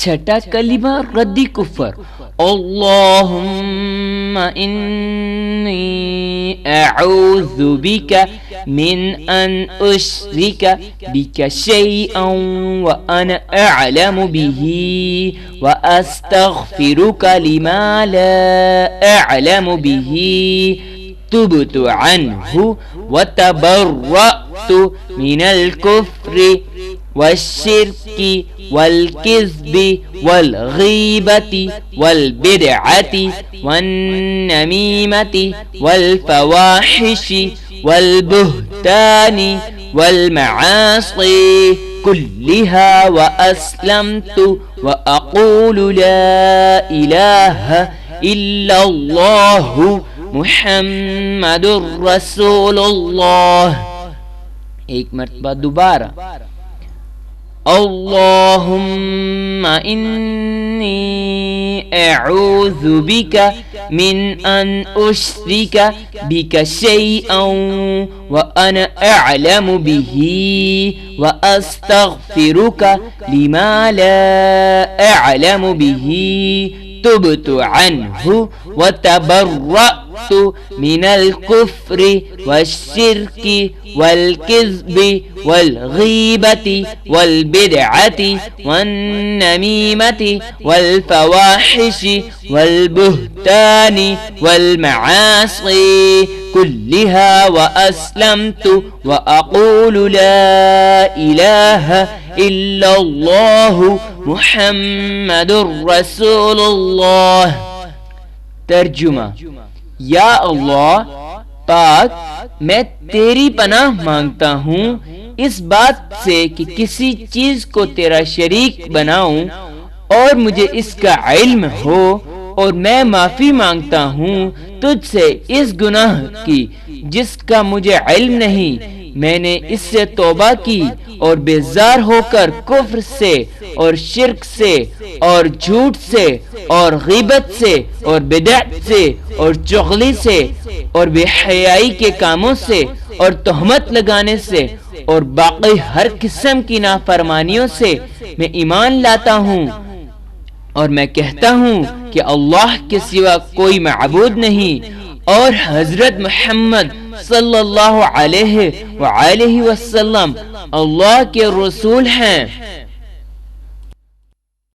छठा कलिमा रद्दी कुफर, अल्लाहुम्मा इन्नी अऊज़ु बिका मिन अन उश्रिका बिका शैअन व अना अअलमु बिही व अस्तग़फिरुका लिमा ला अअलमु बिही तुबतु अन्हु व तबर्रअतु मिनल कुफ्रि वश्शिर्की वल्किज़्बि वल्गीबति वल्बिदअति वन्नमीमति वल्फवाहिशि वल्बुहतानि वल्मआसी कुल्लिहा व अस्लमतु व अक़ूलु ला इलाहा इल्लल्लाहु मुहम्मदुर रसूलुल्लाह। एक मर्तबा दोबारा, अल्लाहुम्मा इन्नी अऊज़ु बिका मिन अन उश्रिका बिका शैअन व अना अअलमु बिही व अस्तग़फिरुका लिमा ला अअलमु बिही तुबतु अन्हु व तबर्रअतु मिनल कुफ्रि वश्शिर्की वल्किज़्बि वल्गीबति वल्बिदअति वन्नमीमति वल्फवाहिशि वल्बुहतानि वल्मआसी कुल्लिहा व अस्लमतु व अक़ूलु ला इलाहा इल्लल्लाहु मुहम्मदुर रसूलुल्लाह। तर्जुमा, या अल्लाह पाक, मैं तेरी पनाह मांगता हूँ इस बात से कि किसी चीज को तेरा शरीक बनाऊं और मुझे इसका इल्म हो, और मैं माफी मांगता हूँ तुझसे इस गुनाह की जिसका मुझे इल्म नहीं। मैंने इससे तौबा की और बेजार होकर कुफ्र से और शिर्क से और झूठ से और गीबत से और बिदअत से और चुगली से और बेहयाई के कामों से और तोहमत लगाने से और बाकी हर किस्म की नाफरमानियों से मैं ईमान लाता हूँ, और मैं कहता हूँ कि अल्लाह के सिवा कोई माबूद नहीं और हजरत मोहम्मद सल्लल्लाहु अलैहि वसल्लम अल्लाह के रसूल हैं।